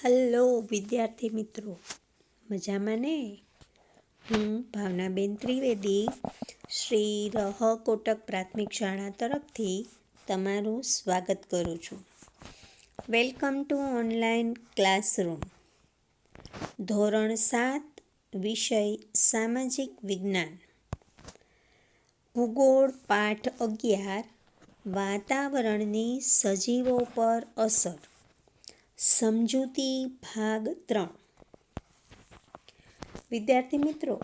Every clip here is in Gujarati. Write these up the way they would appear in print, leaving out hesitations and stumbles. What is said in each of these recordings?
હલો વિદ્યાર્થી મિત્રો, મજામાં ને? હું ભાવનાબેન ત્રિવેદી શ્રી રહ કોટક પ્રાથમિક શાળા તરફથી તમારું સ્વાગત કરું છું. Welcome to online classroom. ધોરણ 7, વિષય સામાજિક વિજ્ઞાન, ભૂગોળ પાઠ 11, વાતાવરણની સજીવો પર અસર, સમજૂતી ભાગ 3. વિદ્યાર્થી મિત્રો,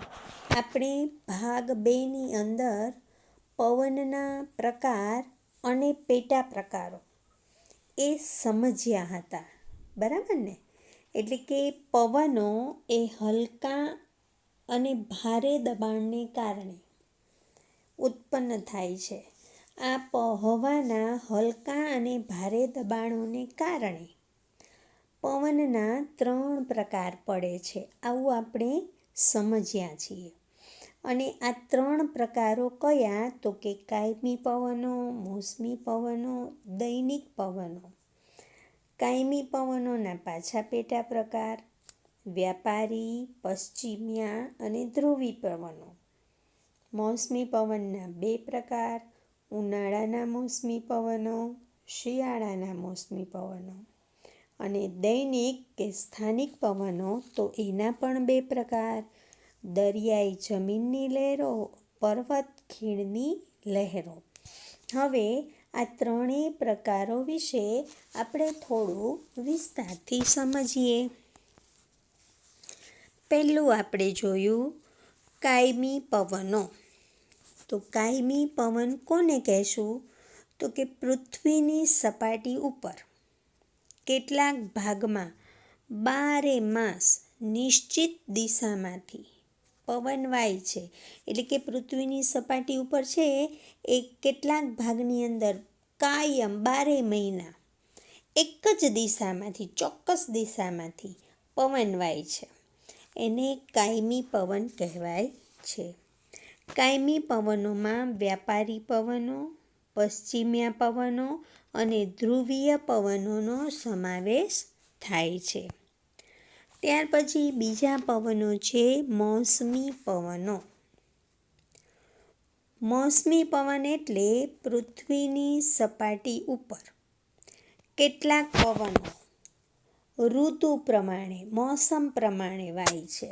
આપણે ભાગ 2ની અંદર પવનના પ્રકાર અને પેટા પ્રકારો એ સમજ્યા હતા, બરાબર ને? એટલે કે પવનો એ હલકા અને ભારે દબાણને કારણે ઉત્પન્ન થાય છે. આ હવાના હલકા અને ભારે દબાણોને કારણે પવનના 3 પ્રકાર પડે છે, આવું આપણે સમજ્યા છીએ. અને આ 3 પ્રકારો કયા? તો કે કાયમી પવનો, મોસમી પવનો, દૈનિક પવનો. કાયમી પવનોના પાછા પેટા પ્રકાર વ્યાપારી, પશ્ચિમિયા અને ધ્રુવી પવનો. મોસમી પવનના 2 પ્રકાર, ઉનાળાના મોસમી પવનો, શિયાળાના મોસમી પવનો. અને દૈનિક કે સ્થાનિક પવનો, તો એના પણ 2 પ્રકાર, દરિયાઈ જમીનની લહેરો, પર્વત ખીણની લહેરો. હવે આ 3 પ્રકારો વિશે આપણે થોડું વિસ્તારથી સમજીએ. પહેલું આપણે જોયું કાયમી પવનો. તો કાયમી પવન કોને કહેશું? તો કે પૃથ્વીની સપાટી ઉપર કેટલાક ભાગમાં 12 માસ નિશ્ચિત દિશામાંથી પવન વાય છે. એટલે કે પૃથ્વીની સપાટી ઉપર છે એ કેટલાક ભાગની અંદર કાયમ 12 મહિના એક જ દિશામાંથી, ચોક્કસ દિશામાંથી પવન વાય છે. એને કાયમી પવન કહેવાય છે. કાયમી પવનોમાં વ્યાપારી પવનો, પશ્ચિમિયા પવનો અને ધ્રુવીય પવનોનો સમાવેશ થાય છે. ત્યાર પછી બીજા પવનો છે મોસમી પવનો. મોસમી પવન એટલે પૃથ્વીની સપાટી ઉપર કેટલાક પવનો ઋતુ પ્રમાણે, મોસમ પ્રમાણે વાય છે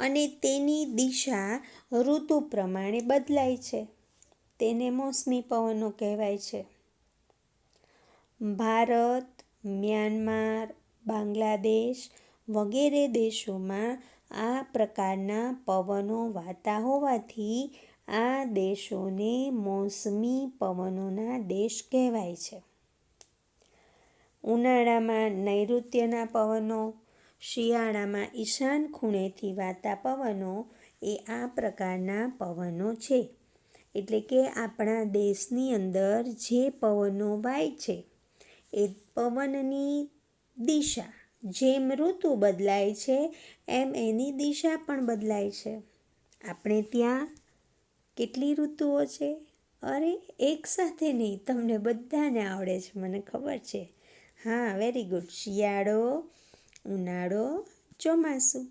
અને તેની દિશા ઋતુ પ્રમાણે બદલાય છે. તેને મોસમી પવનો કહેવાય છે. ભારત, મ્યાનમાર, બાંગ્લાદેશ વગેરે દેશોમાં આ પ્રકારના પવનો વાતા હોવાથી આ દેશોને મોસમી પવનોના દેશ કહેવાય છે. ઉનાળામાં નૈઋત્યના પવનો, શિયાળામાં ઈશાન ખૂણેથી વાતા પવનો એ આ પ્રકારના પવનો છે. એટલે કે આપણા દેશની અંદર જે પવનો વાય છે એ પવનની દિશા જેમ ઋતુ બદલાય છે એમ એની દિશા પણ બદલાય છે. આપણે ત્યાં કેટલી ઋતુઓ છે? અરે એક સાથે નહીં, તમને બધાને આવડે છે, મને ખબર છે. હા, વેરી ગુડ. શિયાળો, ઉનાળો, ચોમાસું.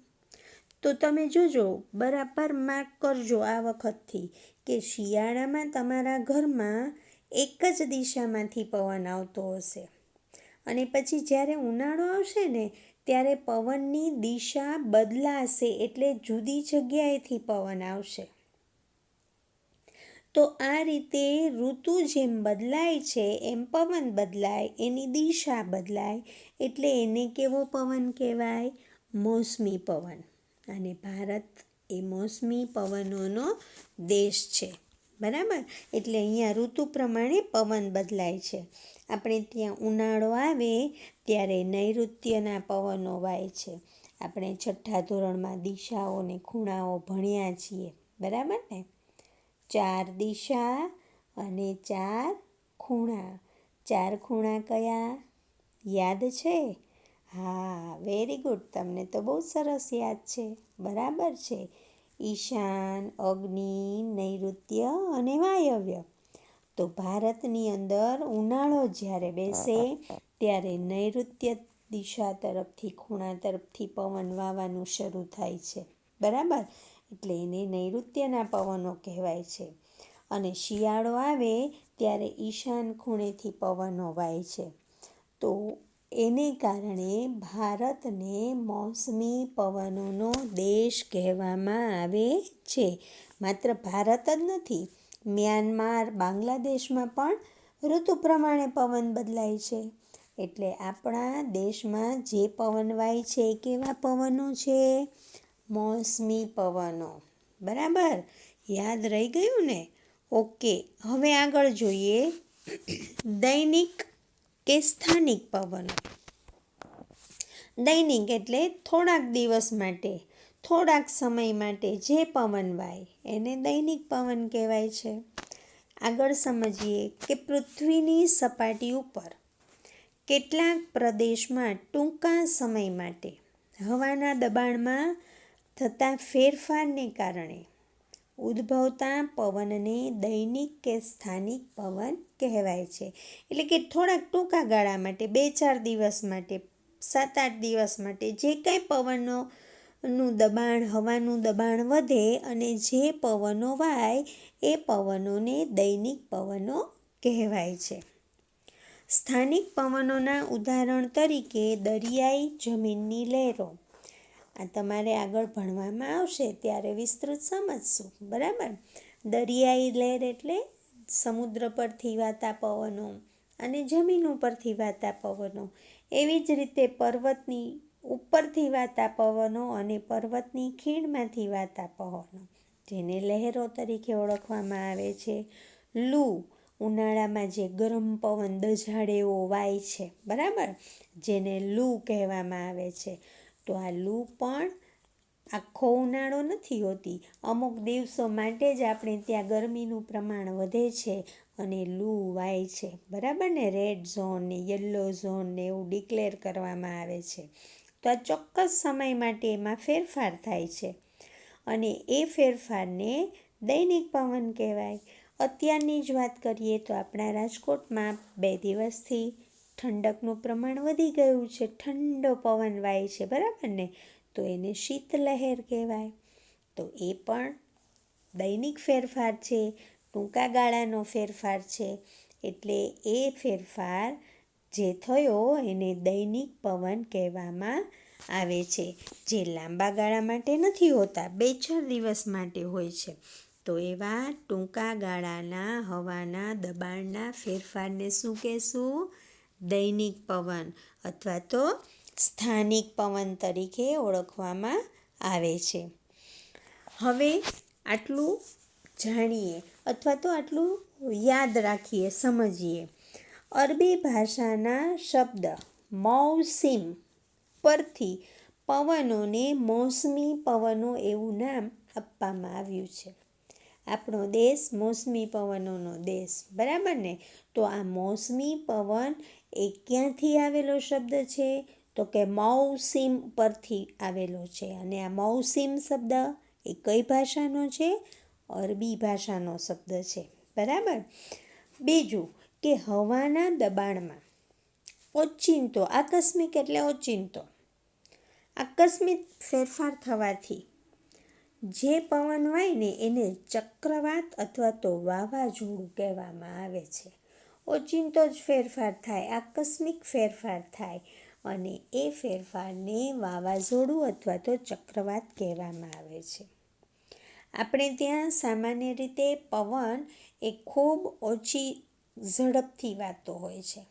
તો તમે જોજો, બરાબર માર્ક કરજો આ વખતથી કે શિયાળામાં તમારા ઘરમાં એક જ દિશામાંથી પવન આવતો હશે અને પછી જ્યારે ઉનાળો આવશે ને ત્યારે પવનની દિશા બદલાશે, એટલે જુદી જગ્યાએથી પવન આવશે. તો આ રીતે ઋતુ જેમ બદલાય છે એમ પવન બદલાય, એની દિશા બદલાય, એટલે એને કેવો પવન કહેવાય? મોસમી પવન. અને ભારત એ મોસમી પવનોનો દેશ છે, બરાબર? એટલે અહીંયા ઋતુ પ્રમાણે પવન બદલાય છે. આપણે ત્યાં ઉનાળો આવે ત્યારે નૈઋત્યના પવનો વાય છે. આપણે 6ઠ્ઠા ધોરણમાં દિશાઓ અને ખૂણાઓ ભણ્યા છીએ, બરાબર ને? 4 દિશા અને 4 ખૂણા. 4 ખૂણા કયા? યાદ છે? હા, વેરી ગુડ. તમને તો બહુ સરસ યાદ છે, બરાબર છે. ઈશાન, અગ્નિ, નૈઋત્ય અને વાયવ્ય. તો ભારતની અંદર ઉનાળો જ્યારે બેસે ત્યારે નૈઋત્ય દિશા તરફથી, ખૂણા તરફથી પવન વાવાનું શરૂ થાય છે, બરાબર? એટલે એને નૈઋત્યના પવનો કહેવાય છે. અને શિયાળો આવે ત્યારે ઈશાન ખૂણેથી પવનો વાય છે. તો એને કારણે ભારતને મોસમી પવનોનો દેશ કહેવામાં આવે છે. માત્ર ભારત જ નથી, મ્યાનમાર, બાંગ્લાદેશમાં પણ ઋતુ પ્રમાણે પવન બદલાય છે. એટલે આપણા દેશમાં જે પવન વાય છે એ કેવા પવનો છે? મોસમી પવનો, બરાબર? યાદ રહી ગયું ને? ઓકે, હવે આગળ જોઈએ દૈનિક કે સ્થાનિક પવનો. દૈનિક એટલે થોડાક દિવસ માટે, થોડાક સમય માટે જે પવન વાય એને દૈનિક પવન કહેવાય છે. આગળ સમજીએ કે પૃથ્વીની સપાટી ઉપર કેટલાક પ્રદેશમાં ટૂંકા સમય માટે હવાના દબાણમાં થતા ફેરફારને કારણે ઉદ્ભવતા પવનને દૈનિક કે સ્થાનિક પવન કહેવાય છે. એટલે કે થોડાક ટૂંકા ગાળા માટે, 2-4 દિવસ માટે, 7-8 દિવસ માટે જે કાંઈ પવનોનું દબાણ, હવાનું દબાણ વધે અને જે પવનો વાય એ પવનોને દૈનિક પવનો કહેવાય છે. સ્થાનિક પવનોના ઉદાહરણ તરીકે દરિયાઈ જમીનની લહેરો. આ તમારે આગળ ભણવામાં આવશે ત્યારે વિસ્તૃત સમજશું, બરાબર? દરિયાઈ લહેર એટલે સમુદ્ર પરથી વાતા પવનો અને જમીન ઉપરથી વાતા પવનો. એવી જ રીતે પર્વતની ઉપરથી વાતા પવનો અને પર્વતની ખીણમાંથી વાતા પવનો, જેને લહેરો તરીકે ઓળખવામાં આવે છે. લૂ, ઉનાળામાં જે ગરમ પવન દઝાડે એવો વાય છે, બરાબર? જેને લૂ કહેવામાં આવે છે. તો આ લૂ પણ આખો ઉનાળો નથી હોતી, અમુક દિવસો માટે જ આપણે ત્યાં ગરમીનું પ્રમાણ વધે છે અને લૂ વાય છે, બરાબર ને? રેડ ઝોન ને યલો ઝોન ને એવું ડિક્લેર કરવામાં આવે છે. તો આ ચોક્કસ સમય માટે એમાં ફેરફાર થાય છે અને એ ફેરફારને દૈનિક પવન કહેવાય. અત્યારની જ વાત કરીએ તો આપણા રાજકોટમાં 2 દિવસથી ઠંડકનું પ્રમાણ વધી ગયું છે, ઠંડો પવન વાય છે, બરાબર ને? તો એને શીતલહેર કહેવાય. તો એ પણ દૈનિક ફેરફાર છે, ટૂંકા ગાળાનો ફેરફાર છે. એટલે એ ફેરફાર જે થયો એને દૈનિક પવન કહેવામાં આવે છે, જે લાંબા ગાળા માટે નથી હોતા, 2-4 દિવસ માટે હોય છે. તો એવા ટૂંકા ગાળાના હવાના દબાણના ફેરફારને શું કહેશું? દૈનિક પવન અથવા તો સ્થાનિક પવન તરીકે ઓળખવામાં આવે છે. હવે આટલું જાણીએ અથવા તો આટલું યાદ રાખીએ, સમજીએ. અરબી ભાષાના શબ્દ મૌસિમ પરથી પવનોને મોસમી પવનો એવું નામ આપવામાં આવ્યું છે. આપણો દેશ મોસમી પવનોનો દેશ, બરાબર ને? તો આ મોસમી પવન એ ક્યાંથી આવેલો શબ્દ છે? તો કે મૌસિમ પરથી આવેલો છે. અને આ મૌસિમ શબ્દ એ કઈ ભાષાનો છે? અરબી ભાષાનો શબ્દ છે, બરાબર? બીજું કે હવાના દબાણમાં ઓચિંતો, આકસ્મિક એટલે ઓચિંતો, આકસ્મિક ફેરફાર થવાથી જે પવન વાય ને એને ચક્રવાત અથવા તો વાવાઝોડું કહેવામાં આવે છે. ઓચિંતો જ ફેરફાર થાય, આકસ્મિક ફેરફાર થાય અને એ ફેરફારને વાવાઝોડું અથવા તો ચક્રવાત કહેવામાં આવે છે. આપણે ત્યાં સામાન્ય રીતે પવન એ ખૂબ ઓછી ઝડપથી વાતો હોય છે.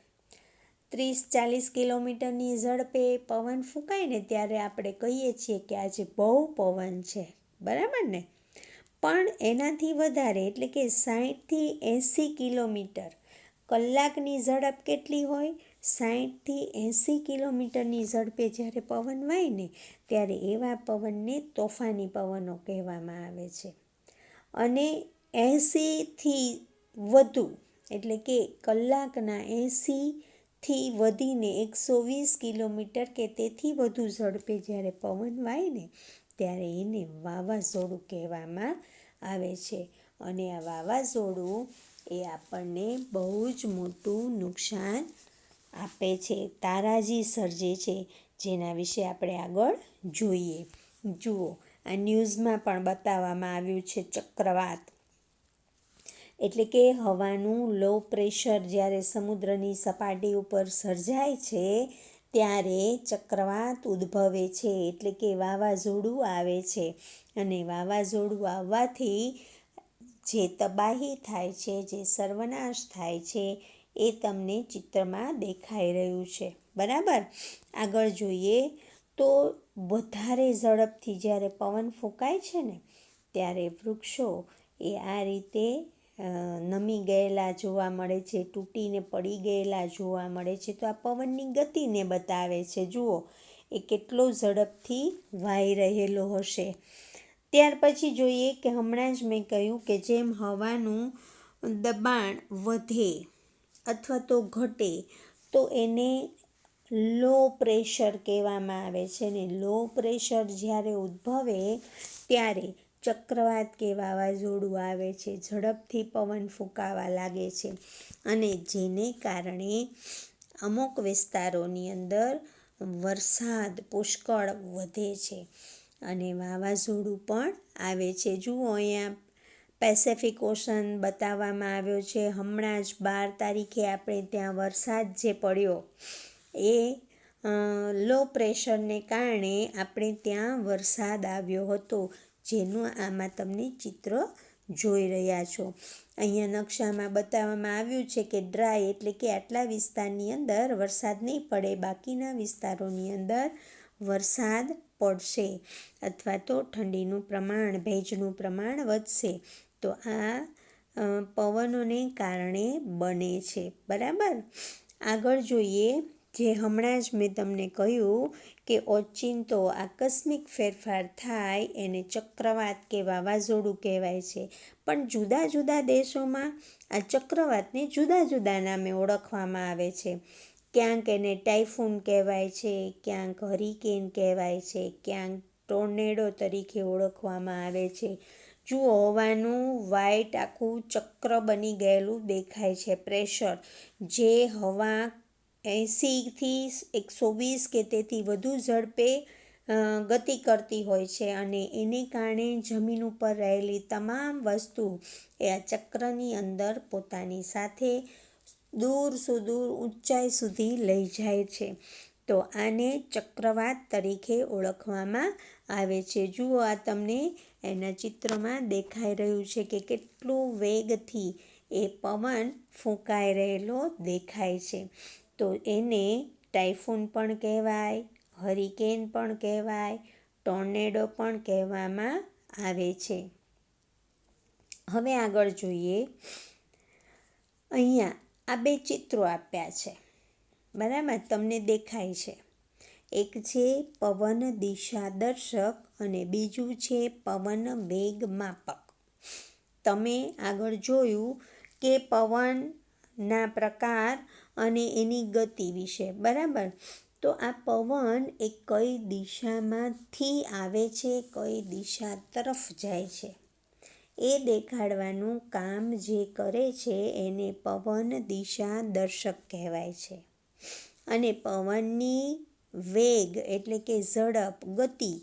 30-40 કિલોમીટરની ઝડપે પવન ફૂંકાય ને ત્યારે આપણે કહીએ છીએ કે આજે બહુ પવન છે, બરાબર ને? પણ એનાથી વધારે એટલે કે 60થી 80 કિલોમીટર કલાકની ઝડપ કેટલી હોય? 60થી 80 કિલોમીટરની ઝડપે જ્યારે પવન વાય ને ત્યારે એવા પવનને તોફાની પવનો કહેવામાં આવે છે. અને 80થી વધુ એટલે કે કલાકના 80થી વધીને 120 કિલોમીટર કે તેથી વધુ ઝડપે જ્યારે પવન વાય ને ત્યારે એને વાવાઝોડું કહેવામાં આવે છે. અને આ વાવાઝોડું એ આપણને બહુ જ મોટું નુકસાન આપે છે, તારાજી સર્જે છે, જેના વિશે આપણે આગળ જોઈએ. જુઓ, આ ન્યૂઝમાં પણ બતાવવામાં આવ્યું છે. ચક્રવાત એટલે કે હવાનું લો પ્રેશર જ્યારે સમુદ્રની સપાટી ઉપર સર્જાય છે ત્યારે ચક્રવાત ઉદ્ભવે છે, એટલે કે વાવાઝોડું આવે છે. અને વાવાઝોડું આવવાથી જે તબાહી થાય છે, જે સર્વનાશ થાય છે, એ તમને ચિત્રમાં દેખાઈ રહ્યું છે. બરાબર. આગળ જોઈએ તો વધારે ઝડપથી જ્યારે પવન ફૂંકાય છે ને ત્યારે વૃક્ષો એ આ રીતે નમી ગયેલા જોવા મળે છે, તૂટીને પડી ગયેલા જોવા મળે છે. તો આ પવનની ગતિને બતાવે છે. જુઓ, એ કેટલો ઝડપથી વાઈ રહેલો હશે. ત્યાર પછી જોઈએ કે હમણાં જ મેં કહ્યું કે જેમ હવાનું દબાણ વધે અથવા તો ઘટે તો એને લો પ્રેશર કહેવામાં આવે છે. ને લો પ્રેશર જ્યારે ઉદ્ભવે ત્યારે ચક્રવાત કે વાવાઝોડું આવે છે, ઝડપથી પવન ફૂંકાવા લાગે છે. અને જેને કારણે અમુક વિસ્તારોની અંદર વરસાદ પુષ્કળ વધે છે અને વાવાઝોડું પણ આવે છે. જુઓ, અહીંયા પેસેફિક ઓશન બતાવવામાં આવ્યો છે. હમણાં જ 12 તારીખે આપણે ત્યાં વરસાદ જે પડ્યો એ લો પ્રેશરને કારણે આપણે ત્યાં વરસાદ આવ્યો હતો, જેનું આમાં તમને ચિત્ર જોઈ રહ્યા છો. અહીંયા નકશામાં બતાવવામાં આવ્યું છે કે ડ્રાય એટલે કે આટલા વિસ્તારની અંદર વરસાદ નહીં પડે, બાકીના વિસ્તારોની અંદર વરસાદ પડશે અથવા તો ઠંડીનું પ્રમાણ, ભેજનું પ્રમાણ વધશે. તો આ પવનોને કારણે બને છે. બરાબર. આગળ જોઈએ, જે હમણાં જ મેં તમને કહ્યું કે ઓચિંતો આકસ્મિક ફેરફાર થાય એને ચક્રવાત કે વાવાઝોડું કહેવાય છે. પણ જુદા જુદા દેશોમાં આ ચક્રવાતને જુદા જુદા નામે ઓળખવામાં આવે છે. ક્યાંક એને ટાઇફૂન કહેવાય છે, ક્યાંક હરિકેન કહેવાય છે, ક્યાંક ટોર્નેડો તરીકે ઓળખવામાં આવે છે. જુઓ, હવાનું વ્હાઇટ આખું ચક્ર બની ગયેલું દેખાય છે. પ્રેશર જે હવા 80થી 120 કે તેથી વધુ ઝડપે ગતિ કરતી હોય છે અને એને કારણે જમીન ઉપર રહેલી તમામ વસ્તુ એ આ ચક્રની અંદર પોતાની સાથે દૂર સુદૂર ઊંચાઈ સુધી લઈ જાય છે. તો આને ચક્રવાત તરીકે ઓળખવામાં આવે છે. જુઓ, આ તમને એના ચિત્રમાં દેખાઈ રહ્યું છે કે કેટલું વેગથી એ પવન ફૂંકાઈ રહેલો દેખાય છે. તો એને ટાઇફૂન પણ કહેવાય, હરિકેન પણ કહેવાય, ટોર્નેડો પણ કહેવામાં આવે છે. હવે આગળ જોઈએ, અહીંયા આ 2 ચિત્રો આપ્યા છે. બરાબર, તમને દેખાય છે. એક છે પવન દિશા દર્શક અને બીજું છે પવન વેગ માપક. તમે આગળ જોયું કે પવનના પ્રકાર અને એની ગતિ વિશે. બરાબર. તો આ પવન એ કઈ દિશામાંથી આવે છે, કઈ દિશા તરફ જાય છે, એ દેખાડવાનું કામ જે કરે છે એને પવન દિશા દર્શક કહેવાય છે. અને પવનની વેગ એટલે કે ઝડપ, ગતિ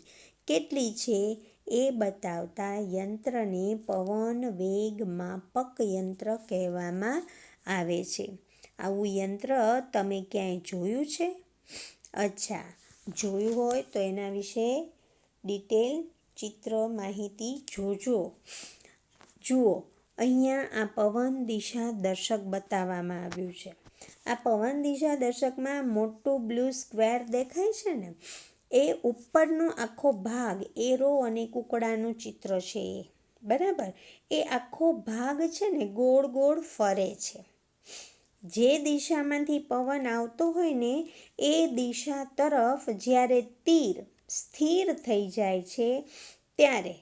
કેટલી છે એ બતાવતા યંત્રને પવન વેગ માપક યંત્ર કહેવામાં આવે છે. આવું યંત્ર તમે ક્યાંય જોયું છે? અચ્છા, જોયું હોય તો એના વિશે ડિટેલ ચિત્ર માહિતી જોજો. જુઓ, અહીંયા આ પવન દિશા દર્શક બતાવવામાં આવ્યું છે. આ પવન દિશા દર્શકમાં મોટું બ્લુ સ્ક્વેર દેખાય છે ને, એ ઉપરનો આખો ભાગ એરો અને કૂકડાનું ચિત્ર છે. બરાબર. એ આખો ભાગ છે ને ગોળ ગોળ ફરે છે. જે દિશામાંથી પવન આવતો હોય ને એ દિશા તરફ જ્યારે તીર સ્થિર થઈ જાય છે ત્યારે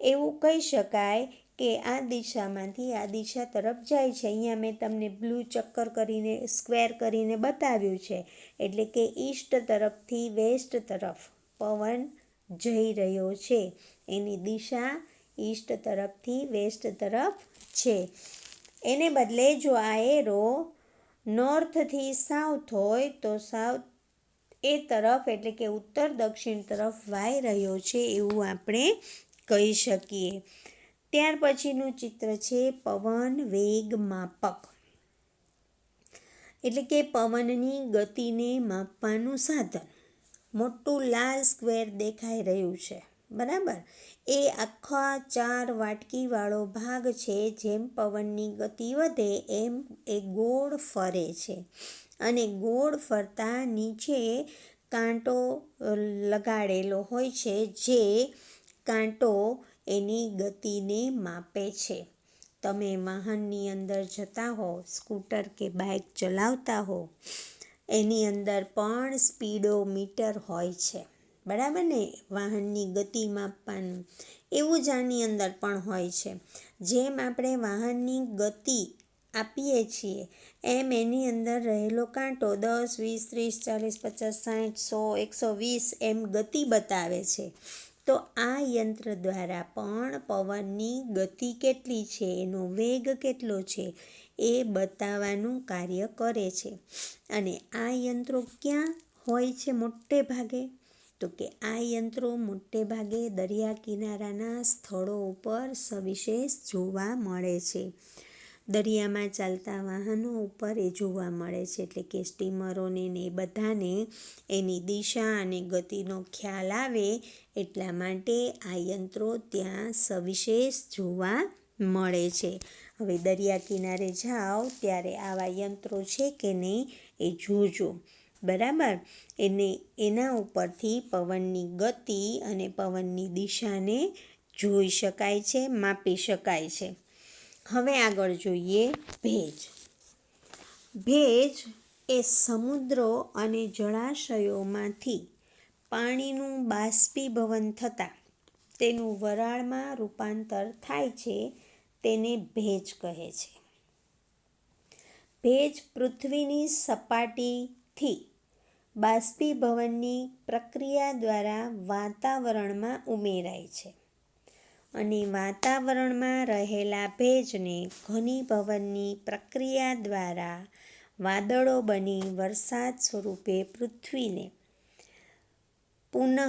એવું કહી શકાય કે આ દિશામાંથી આ દિશા તરફ જાય છે. અહીંયા મેં તમને બ્લુ ચક્કર કરીને, સ્ક્વેર કરીને બતાવ્યું છે. એટલે કે ઈસ્ટ તરફથી વેસ્ટ તરફ પવન જઈ રહ્યો છે. એની દિશા ઈસ્ટ તરફથી વેસ્ટ તરફ છે. એને બદલે જો આ એરો નોર્થથી સાઉથ હોય તો સાઉથ એ તરફ એટલે કે ઉત્તર દક્ષિણ તરફ વાઈ રહ્યો છે એવું આપણે કહી શકીએ. ત્યાર પછીનું ચિત્ર છે પવન વેગ માપક. એટલે કે પવનની ગતિને માપવાનું સાધન. મોટું લાલ સ્ક્વેર દેખાઈ રહ્યું છે, બરાબર. એ આખા 4 વાટકીવાળો ભાગ છે. જેમ પવનની ગતિ વધે એમ એ ગોળ ફરે છે અને ગોળ ફરતા નીચે કાંટો લગાડેલો હોય છે, જે કાંટો એની ગતિને માપે છે. તમે વાહનની અંદર જતા હો, સ્કૂટર કે બાઇક ચલાવતા હો, એની અંદર પણ સ્પીડોમીટર હોય છે, બરાબર ને, વાહનની ગતિ માપવાનું. એવું જ આની અંદર પણ હોય છે. જેમ આપણે વાહનની ગતિ આપીએ છીએ એમ એની અંદર રહેલો કાંટો 10, 20, 30, 40, 50, 60, 100, 120 એમ ગતિ બતાવે છે. તો આ યંત્ર દ્વારા પણ પવનની ગતિ કેટલી છે, એનો વેગ કેટલો છે એ બતાવવાનું કાર્ય કરે છે. અને આ યંત્રો ક્યાં હોય છે મોટે ભાગે? તો કે આ યંત્રો મોટે ભાગે દરિયા કિનારાના સ્થળો ઉપર સવિશેષ જોવા મળે છે. દરિયામાં ચાલતા વાહનો ઉપર એ જોવા મળે છે. એટલે કે સ્ટીમરોને ને બધાને એની દિશા અને ગતિનો ખ્યાલ આવે એટલા માટે આ યંત્રો ત્યાં સવિશેષ જોવા મળે છે. હવે દરિયા કિનારે જાઓ ત્યારે આવા યંત્રો છે કે નહીં એ જોજો, બરાબર. એના ઉપરથી પવનની ગતિ અને પવનની દિશાને જોઈ શકાય છે, માપી શકાય છે. હવે આગળ જોઈએ ભેજ. ભેજ એ સમુદ્રો અને જળાશયોમાંથી પાણીનું બાષ્પીભવન થતાં તેનું વરાળમાં રૂપાંતર થાય છે, તેને ભેજ કહે છે. ભેજ પૃથ્વીની સપાટીથી બાષ્પીભવનની પ્રક્રિયા દ્વારા વાતાવરણમાં ઉમેરાય છે અને વાતાવરણમાં રહેલા ભેજને ઘનીભવનની પ્રક્રિયા દ્વારા વાદળો બની વરસાદ સ્વરૂપે પૃથ્વીને પુનઃ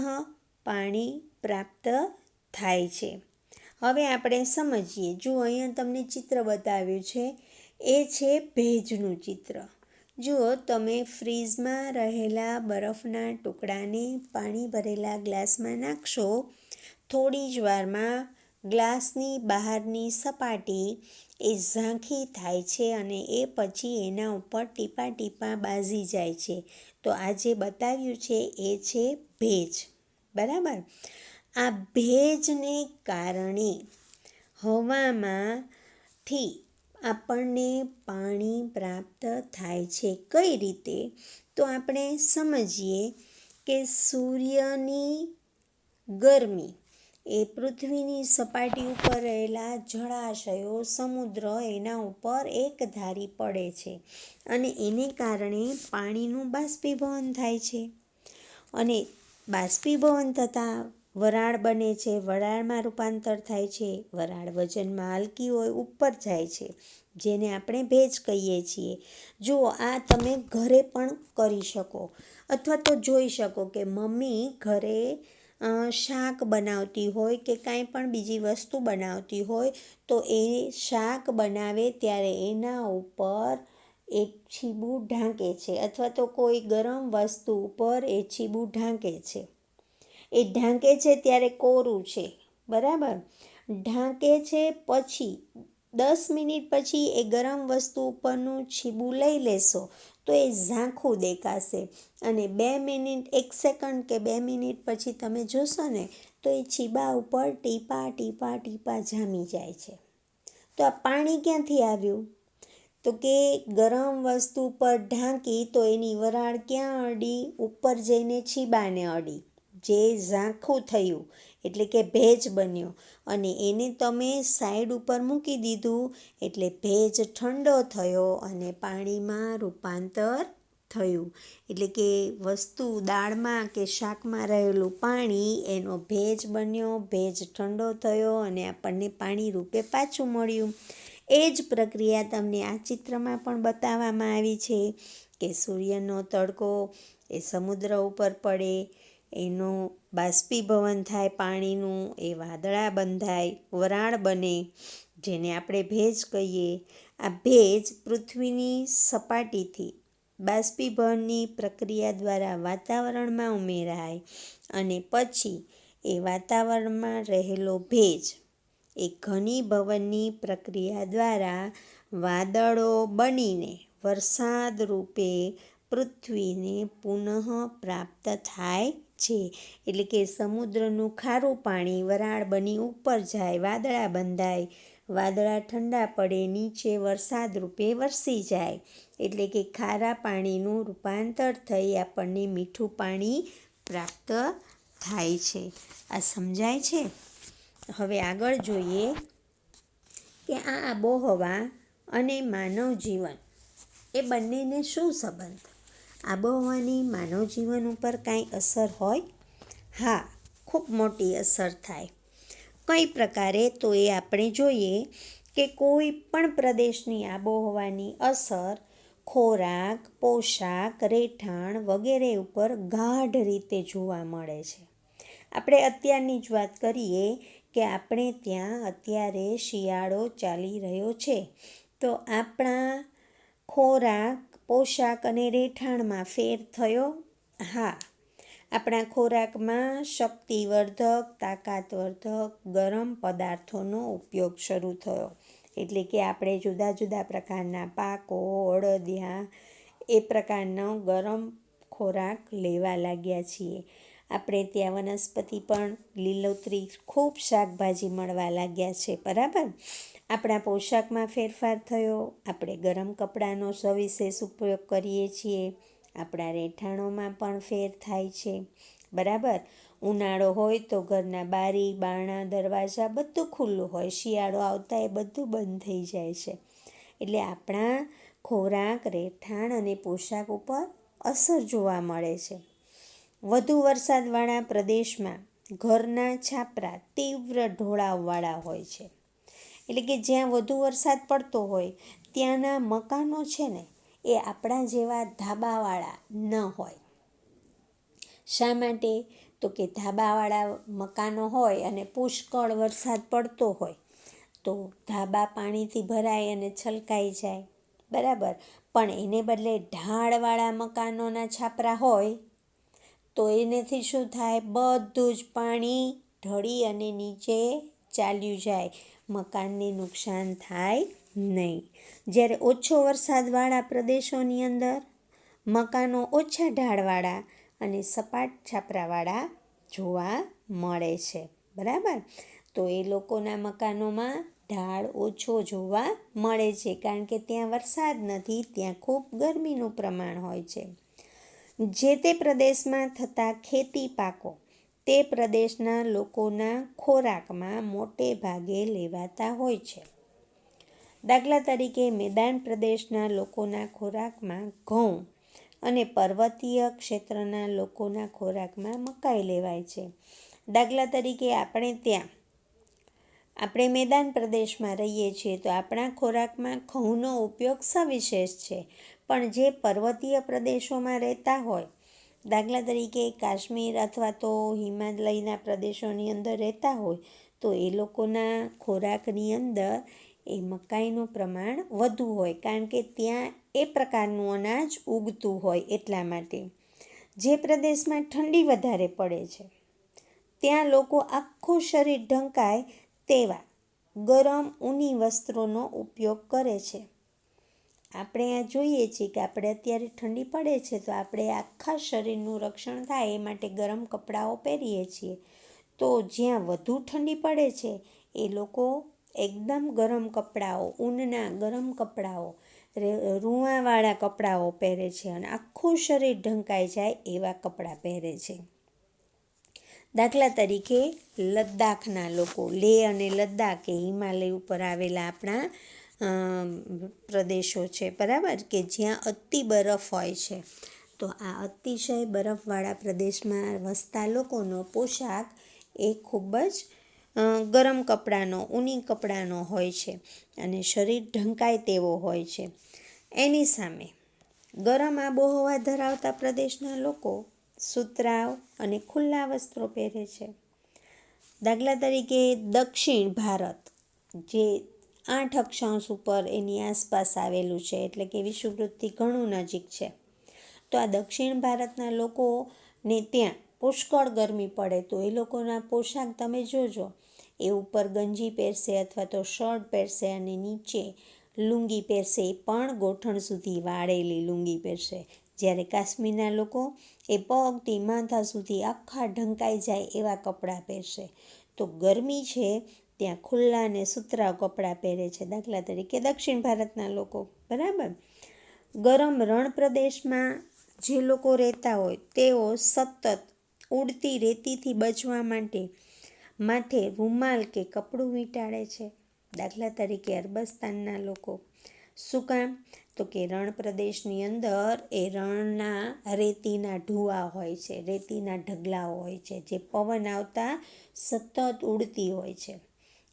પાણી પ્રાપ્ત થાય છે. હવે આપણે સમજીએ. જુઓ, અહીંયા તમને ચિત્ર બતાવ્યું છે, એ છે ભેજનું ચિત્ર. જુઓ, તમે ફ્રીજમાં રહેલા બરફના ટુકડાને પાણી ભરેલા ગ્લાસમાં નાખશો, થોડી જ વારમાં ગ્લાસની બહારની સપાટી એ ઝાંખી થાય છે અને એ પછી એના ઉપર ટીપાં ટીપાં બાઝી જાય છે. તો આ જે બતાવ્યું છે એ છે ભેજ, બરાબર. આ ભેજને કારણે હવામાંથી આપણને પાણી પ્રાપ્ત થાય છે. કઈ રીતે? તો આપણે સમજીએ કે સૂર્યની ગરમી એ પૃથ્વીની સપાટી ઉપર રહેલા જળાશયો, સમુદ્ર એના ઉપર એક ધારી પડે છે અને એને કારણે પાણીનું બાષ્પીભવન થાય છે અને બાષ્પીભવન થતાં વરાળ બને છે, વરાળમાં રૂપાંતર થાય છે, વરાળ વજનમાં હલકી હોય ઉપર જાય છે, જેને આપણે ભેજ કહીએ છીએ. જુઓ, આ તમે ઘરે પણ કરી શકો અથવા તો જોઈ શકો કે મમ્મી ઘરે શાક બનાવતી હોય કે કાંઈ પણ બીજી વસ્તુ બનાવતી હોય તો એ શાક બનાવે ત્યારે એના ઉપર એક છીબું ઢાંકે છે અથવા તો કોઈ ગરમ વસ્તુ ઉપર એ છીબું ઢાંકે છે. એ ઢાંકે છે ત્યારે કોરું છે, બરાબર. ઢાંકે છે પછી 10 મિનિટ પછી એ ગરમ વસ્તુ ઉપરનું છીબું લઈ લેશો તો એ ઝાંખું દેખાશે અને 2 મિનિટ 1 સેકન્ડ કે 2 મિનિટ પછી તમે જોશો ને તો એ છીબા ઉપર ટીપાં ટીપાં ટીપાં જામી જાય છે. તો આ પાણી ક્યાંથી આવ્યું? તો કે ગરમ વસ્તુ પર ઢાંકી તો એની વરાળ ક્યાં અડી? ઉપર જઈને છીબાને અડી, જે ઝાંખું થયું એટલે કે ભેજ બન્યો અને એને તમે સાઈડ ઉપર મૂકી દીધું એટલે ભેજ ઠંડો થયો અને પાણીમાં રૂપાંતર થયું. એટલે કે વસ્તુ દાળમાં કે શાકમાં રહેલું પાણી એનો ભેજ બન્યો, ભેજ ઠંડો થયો અને આપણને પાણી રૂપે પાછું મળ્યું. એ જ પ્રક્રિયા તમને આ ચિત્રમાં પણ બતાવવામાં આવી છે કે સૂર્યનો તડકો એ સમુદ્ર ઉપર પડે, એનું બાષ્પીભવન થાય પાણીનું, એ વાદળા બંધાય, વરાળ બને, જેને આપણે ભેજ કહીએ. આ ભેજ પૃથ્વીની સપાટીથી બાષ્પીભવનની પ્રક્રિયા દ્વારા વાતાવરણમાં ઉમેરાય અને પછી એ વાતાવરણમાં રહેલો ભેજ એ ઘનીભવનની પ્રક્રિયા દ્વારા વાદળો બનીને વરસાદ રૂપે પૃથ્વીને પુનઃ પ્રાપ્ત થાય છે. એટલે કે સમુદ્રનું ખારું પાણી વરાળ બની ઉપર જાય, વાદળા બંધાય, વાદળા ઠંડા પડે, નીચે વરસાદ રૂપે વરસી જાય. એટલે કે ખારા પાણીનું રૂપાંતર થઈ આપણને મીઠું પાણી પ્રાપ્ત થાય છે. આ સમજાય છે? હવે આગળ જોઈએ કે આ આબોહવા અને માનવ જીવન એ બંનેને શું સંબંધ? આબોહવાની માનવ જીવન ઉપર કાંઈ અસર હોય? હા, ખૂબ મોટી અસર થાય. કઈ પ્રકારે? તો એ આપણે જોઈએ કે કોઈ પણ પ્રદેશની આબોહવાની અસર ખોરાક, પોશાક, રહેઠાણ વગેરે ઉપર ગાઢ રીતે જોવા મળે છે. આપણે અત્યારની જ વાત કરીએ કે આપણે ત્યાં અત્યારે શિયાળો ચાલી રહ્યો છે, તો આપણા ખોરાક, પોશાક અને રહેઠાણમાં ફેર થયો? હા, આપણા ખોરાકમાં શક્તિવર્ધક, તાકાતવર્ધક, ગરમ પદાર્થોનો ઉપયોગ શરૂ થયો. એટલે કે આપણે જુદા જુદા પ્રકારના પાકો, અડદિયા એ પ્રકારનો ગરમ ખોરાક લેવા લાગ્યા છીએ. આપણે ત્યાં વનસ્પતિ પણ લીલોતરી ખૂબ શાકભાજી મળવા લાગ્યા છે, બરાબર? આપણા પોશાકમાં ફેરફાર થયો, આપણે ગરમ કપડાનો સવિશેષ ઉપયોગ કરીએ છીએ. આપણા રહેઠાણોમાં પણ ફેર થાય છે, બરાબર? ઉનાળો હોય તો ઘરના બારી, બારણા, દરવાજા બધું ખુલ્લું હોય, શિયાળો આવતા એ બધું બંધ થઈ જાય છે. એટલે આપણા ખોરાક, રહેઠાણ અને પોશાક ઉપર અસર જોવા મળે છે. વધુ વરસાદવાળા પ્રદેશમાં ઘરના છાપરા તીવ્ર ઢોળાવવાળા હોય છે. એટલે કે જ્યાં વધુ વરસાદ પડતો હોય ત્યાંના મકાનો છે ને એ આપણા જેવા ધાબાવાળા ન હોય. શા માટે? તો કે ધાબાવાળા મકાનો હોય અને પુષ્કળ વરસાદ પડતો હોય તો ધાબા પાણીથી ભરાય અને છલકાઈ જાય, બરાબર? પણ એને બદલે ઢાળવાળા મકાનોના છાપરા હોય તો એનેથી શું થાય? બધું જ પાણી ઢળી અને નીચે ચાલ્યું જાય, મકાનને નુકસાન થાય નહીં. જ્યારે ઓછો વરસાદવાળા પ્રદેશોની અંદર મકાનો ઓછા ઢાળવાળા અને સપાટ છાપરાવાળા જોવા મળે છે, બરાબર? તો એ લોકોના મકાનોમાં ઢાળ ઓછો જોવા મળે છે, કારણ કે ત્યાં વરસાદ નથી, ત્યાં ખૂબ ગરમીનું પ્રમાણ હોય છે. જે તે પ્રદેશમાં થતા ખેતી પાકો તે પ્રદેશના લોકોના ખોરાકમાં મોટે ભાગે લેવાતા હોય છે. દાખલા તરીકે મેદાન પ્રદેશના લોકોના ખોરાકમાં ઘઉં અને પર્વતીય ક્ષેત્રના લોકોના ખોરાકમાં મકાઈ લેવાય છે. દાખલા તરીકે આપણે મેદાન પ્રદેશમાં રહીએ છીએ તો આપણા ખોરાકમાં ઘઉંનો ઉપયોગ સવિશેષ છે. પણ જે પર્વતીય પ્રદેશોમાં રહેતા હોય, દાખલા તરીકે કાશ્મીર અથવા તો હિમાલયના પ્રદેશોની અંદર રહેતા હોય તો એ લોકોના ખોરાકની અંદર એ મકાઈનું પ્રમાણ વધુ હોય, કારણ કે ત્યાં એ પ્રકારનું અનાજ ઉગતું હોય. એટલા માટે જે પ્રદેશમાં ઠંડી વધારે પડે છે ત્યાં લોકો આખું શરીર ઢંકાય તેવા ગરમ ઊની વસ્ત્રોનો ઉપયોગ કરે છે. આપણે આ જોઈએ છીએ કે આપણે અત્યારે ઠંડી પડે છે તો આપણે આખા શરીરનું રક્ષણ થાય એ માટે ગરમ કપડાઓ પહેરીએ છીએ. તો જ્યાં વધુ ઠંડી પડે છે એ લોકો એકદમ ગરમ કપડાઓ, ઊનના ગરમ કપડાઓ, રૂંવાવાળા કપડાઓ પહેરે છે અને આખું શરીર ઢંકાઈ જાય એવા કપડાં પહેરે છે. દાખલા તરીકે લદ્દાખના લોકો, લેહ અને લદ્દાખ એ હિમાલય ઉપર આવેલા આપણા પ્રદેશો છે, બરાબર? કે જ્યાં અતિ બરફ હોય છે. તો આ અતિશય બરફવાળા પ્રદેશમાં વસતા લોકોનો પોશાક એ ખૂબ જ ગરમ કપડાનો, ઊની કપડાનો હોય છે અને શરીર ઢંકાય તેવો હોય છે. એની સામે ગરમ આબોહવા ધરાવતા પ્રદેશના લોકો સુતરાઉ અને ખુલ્લા વસ્ત્રો પહેરે છે. દાખલા તરીકે દક્ષિણ ભારત, જે 8 અક્ષાંશ ઉપર એની આસપાસ આવેલું છે, એટલે કે વિષુવવૃત્તથી ઘણું નજીક છે. તો આ દક્ષિણ ભારતના લોકોને ત્યાં પુષ્કળ ગરમી પડે, તો એ લોકોના પોશાક તમે જોજો, એ ઉપર ગંજી પહેરશે અથવા તો શર્ટ પહેરશે અને નીચે લુંગી પહેરશે, એ પણ ગોઠણ સુધી વાળેલી લુંગી પહેરશે. જ્યારે કાશ્મીરના લોકો એ પગથી માથા સુધી આખા ઢંકાઈ જાય એવા કપડાં પહેરશે. તો ગરમી છે ત્યાં ખુલ્લા અને સુતરાઉ કપડાં પહેરે છે, દાખલા તરીકે દક્ષિણ ભારતના લોકો, બરાબર. ગરમ રણ પ્રદેશમાં જે લોકો રહેતા હોય તેઓ સતત ઉડતી રેતીથી બચવા માટે માથે રૂમાલ કે કપડું વીંટાળે છે, દાખલા તરીકે અરબસ્તાનના લોકો. શું કામ? તો કે રણ પ્રદેશની અંદર એ રણના રેતીના ઢૂવા હોય છે, રેતીના ઢગલાઓ હોય છે, જે પવન આવતા સતત ઉડતી હોય છે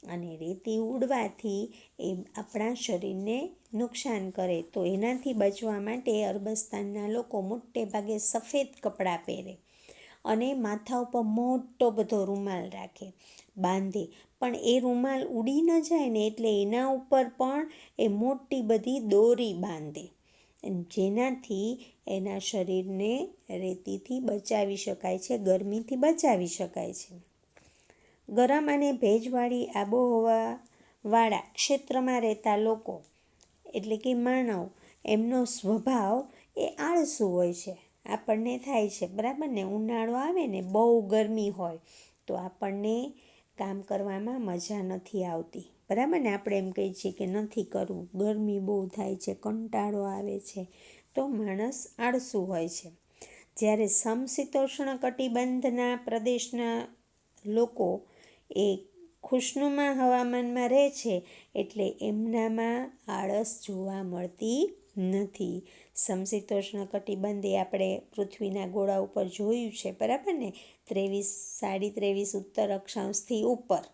અને રેતી ઉડવાથી એ આપણા શરીરને નુકસાન કરે. તો એનાથી બચવા માટે અરબસ્તાનના લોકો મોટે ભાગે સફેદ કપડાં પહેરે અને માથા ઉપર મોટો બધો રૂમાલ રાખે, બાંધે. પણ એ રૂમાલ ઉડી ન જાય ને એટલે એના ઉપર પણ એ મોટી બધી દોરી બાંધે, જેનાથી એના શરીરને રેતીથી બચાવી શકાય છે, ગરમીથી બચાવી શકાય છે. ગરમ અને ભેજવાળી આબોહવાવાળા ક્ષેત્રમાં રહેતા લોકો, એટલે કે માનવ, એમનો સ્વભાવ એ આળસુ હોય છે. આપણને થાય છે, બરાબર ને, ઉનાળો આવે ને બહુ ગરમી હોય તો આપણને કામ કરવામાં મજા નથી આવતી, બરાબર ને. આપણે એમ કહીએ છીએ કે નથી કરવું, ગરમી બહુ થાય છે, કંટાળો આવે છે, તો માણસ આળસુ હોય છે. જ્યારે સમશીતોષ્ણ કટિબંધના પ્રદેશના લોકો એ ખુશનુમા હવામાનમાં રહે છે, એટલે એમનામાં આળસ જોવા મળતી નથી. સમશીતોષ્ણ કટિબંધ એ આપણે પૃથ્વીના ગોળા ઉપર જોયું છે, બરાબર ને. 23-23.5 ઉત્તર અક્ષાંશથી ઉપર,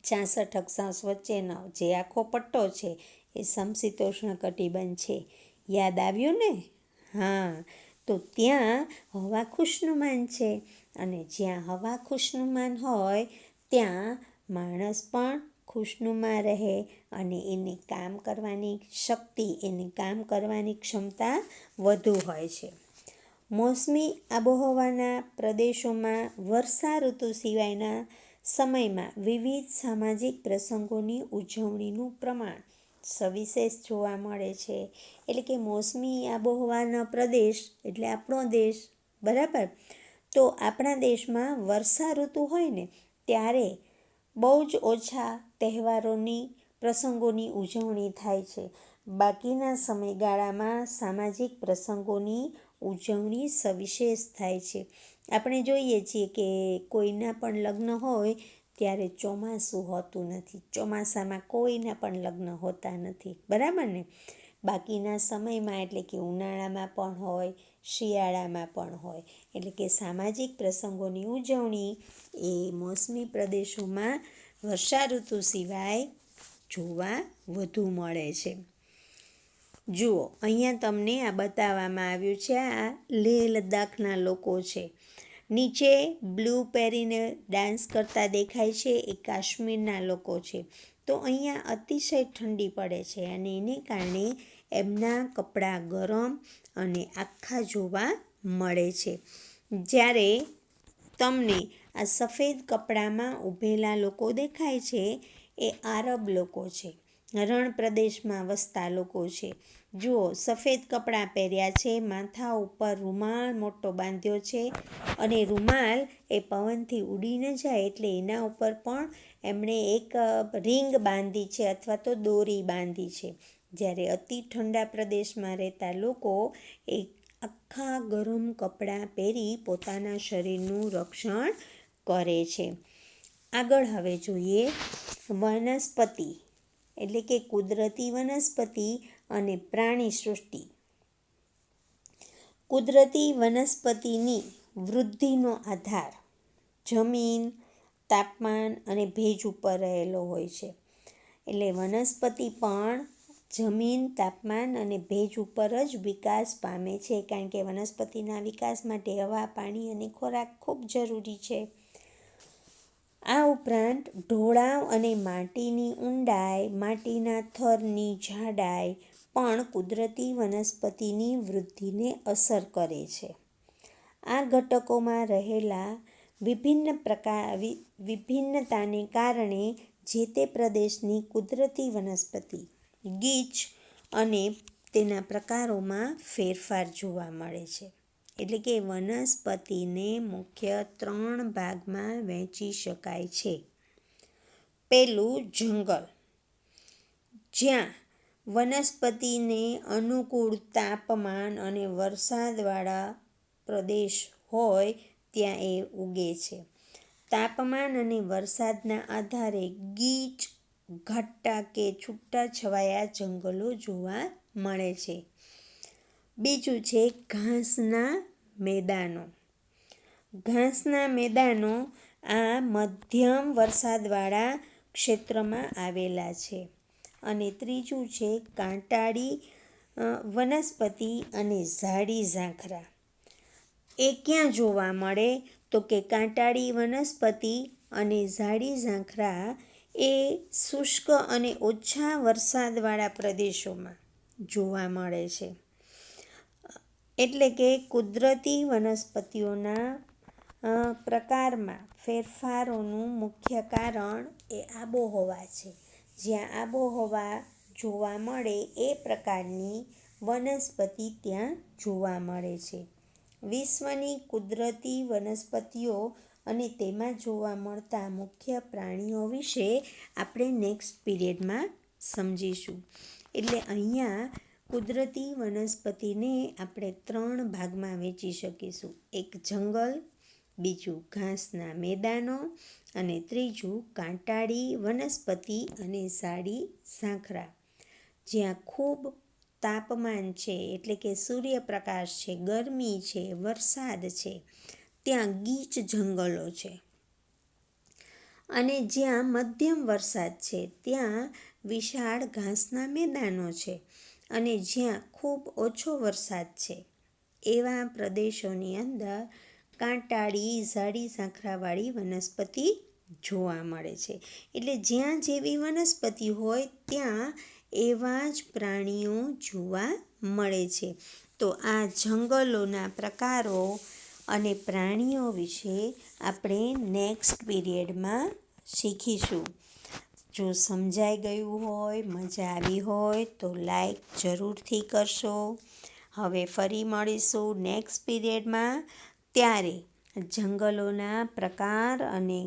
66 અક્ષાંશ વચ્ચેનો જે આખો પટ્ટો છે એ સમશીતોષ્ણ કટિબંધ છે. યાદ આવ્યું ને? હા, તો ત્યાં હવા ખુશનુમાન છે અને જ્યાં હવા ખુશનુમાન હોય ત્યાં માણસ પણ ખુશનુમા રહે અને એને કામ કરવાની શક્તિ, એને કામ કરવાની ક્ષમતા વધુ હોય છે. મોસમી આબોહવાના પ્રદેશોમાં વર્ષા ઋતુ સિવાયના સમયમાં વિવિધ સામાજિક પ્રસંગોની ઉજવણીનું પ્રમાણ સવિશેષ જોવા મળે છે. એટલે કે મોસમી આબોહવાનો પ્રદેશ એટલે આપણો દેશ, બરાબર. તો આપણા દેશમાં વર્ષા ઋતુ હોય ને ત્યારે બહુ જ ઓછા તહેવારોની, પ્રસંગોની ઉજવણી થાય છે. બાકીના સમયગાળામાં સામાજિક પ્રસંગોની ઉજવણી સવિશેષ થાય છે. આપણે જોઈએ છીએ કે કોઈના પણ લગ્ન હોય ત્યારે ચોમાસું હોતું નથી, ચોમાસામાં કોઈના પણ લગ્ન હોતા નથી, બરાબર ને. બાકીના સમયમાં એટલે કે ઉનાળામાં પણ હોય, શિયાળામાં પણ હોય. એટલે કે સામાજિક પ્રસંગોની ઉજવણી એ મોસમી પ્રદેશોમાં વર્ષા ઋતુ સિવાય જોવા વધુ મળે છે. જુઓ, અહીંયા તમને આ બતાવવામાં આવ્યું છે, આ લેહ લદ્દાખના લોકો છે. નીચે બ્લુ પહેરીને ડાન્સ કરતા દેખાય છે એ કાશ્મીરના લોકો છે. તો અહીંયા અતિશય ઠંડી પડે છે અને એને કારણે એમના કપડાં ગરમ અને આખા જોવા મળે છે. જ્યારે તમને આ સફેદ કપડામાં ઊભેલા લોકો દેખાય છે એ આરબ લોકો છે, રણ પ્રદેશમાં વસતા લોકો છે. જુઓ, સફેદ કપડાં પહેર્યા છે, માથા ઉપર રૂમાલ મોટો બાંધ્યો છે અને રૂમાલ એ પવનથી ઉડી ન જાય એટલે એના ઉપર પણ એમણે એક રીંગ બાંધી છે અથવા તો દોરી બાંધી છે. જ્યારે અતિ ઠંડા પ્રદેશમાં રહેતા લોકો એ આખા ગરમ કપડાં પહેરી પોતાના શરીરનું રક્ષણ કરે છે. આગળ હવે જોઈએ વનસ્પતિ, એટલે કે કુદરતી વનસ્પતિ અને પ્રાણી સૃષ્ટિ. કુદરતી વનસ્પતિની વૃદ્ધિનો આધાર જમીન, તાપમાન અને ભેજ ઉપર રહેલો હોય છે. એટલે વનસ્પતિ પણ જમીન, તાપમાન અને ભેજ ઉપર જ વિકાસ પામે છે, કારણ કે વનસ્પતિના વિકાસ માટે હવા, પાણી અને ખોરાક ખૂબ જરૂરી છે. આ ઉપરાંત ઢોળાવ અને માટીની ઊંડાઈ, માટીના થરની જાડાઈ પણ કુદરતી વનસ્પતિની વૃદ્ધિને અસર કરે છે. આ ઘટકોમાં રહેલા વિભિન્નતાને કારણે જે તે પ્રદેશની કુદરતી વનસ્પતિ, ગીચ અને તેના પ્રકારોમાં ફેરફાર જોવા મળે છે. એટલે કે વનસ્પતિને મુખ્ય 3 ભાગમાં વહેંચી શકાય છે. પહેલું, જંગલ, જ્યાં વનસ્પતિને અનુકૂળ તાપમાન અને વરસાદવાળા પ્રદેશ હોય ત્યાં એ ઉગે છે. તાપમાન અને વરસાદના આધારે ગીચ, ઘાટા કે છૂટાછવાયા જંગલો જોવા મળે છે. બીજું છે ઘાસના મેદાનો. ઘાસના મેદાનો આ મધ્યમ વરસાદવાળા ક્ષેત્રમાં આવેલા છે. અને ત્રીજું છે કાંટાળી વનસ્પતિ અને ઝાડી ઝાંખરા. એ ક્યાં જોવા મળે? તો કે કાંટાળી વનસ્પતિ અને ઝાડી ઝાંખરા એ શુષ્ક અને ઓછા વરસાદવાળા પ્રદેશોમાં જોવા મળે છે. એટલે કે કુદરતી વનસ્પતિઓના પ્રકારમાં ફેરફારોનું મુખ્ય કારણ એ આબોહવા છે. જ્યાં આબોહવા જોવા મળે એ પ્રકારની વનસ્પતિ ત્યાં જોવા મળે છે. વિશ્વની કુદરતી વનસ્પતિઓ અને તેમાં જોવા મળતા મુખ્ય પ્રાણીઓ વિશે આપણે નેક્સ્ટ પીરિયડમાં સમજીશું. એટલે અહીંયા કુદરતી વનસ્પતિને આપણે 3 ભાગમાં વહેંચી શકીશું. એક જંગલ, બીજું ઘાસના મેદાનો અને ત્રીજું કાંટાળી વનસ્પતિ અને ઝાડી ઝાંખરા. જ્યાં ખૂબ તાપમાન છે, એટલે કે સૂર્યપ્રકાશ છે, ગરમી છે, વરસાદ છે, ત્યાં ગીચ જંગલો છે. અને જ્યાં મધ્યમ વરસાદ છે ત્યાં વિશાળ ઘાસના મેદાનો છે. અને જ્યાં ખૂબ ઓછો વરસાદ છે એવા પ્રદેશોની અંદર કાંટાળી, ઝાડી ઝાંખરાવાળી વનસ્પતિ જોવા મળે છે. એટલે જ્યાં જેવી વનસ્પતિ હોય ત્યાં એવા જ પ્રાણીઓ જોવા મળે છે. તો આ જંગલોના પ્રકારો અને પ્રાણીઓ વિશે આપણે નેક્સ્ટ પીરિયડમાં શીખીશું. જો સમજાઈ ગયું હોય, મજા આવી હોય તો લાઈક જરૂરથી કરશો. હવે ફરી મળીશું નેક્સ્ટ પીરિયડમાં. ત્યારે જંગલોના પ્રકાર અને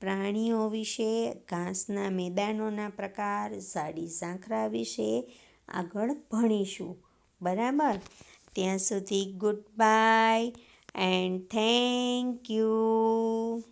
પ્રાણીઓ વિશે, ઘાસના મેદાનોના પ્રકાર, ઝાડી ઝાંખરા વિશે આગળ ભણીશું. બરાબર? ત્યાં સુધી good bye and thank you.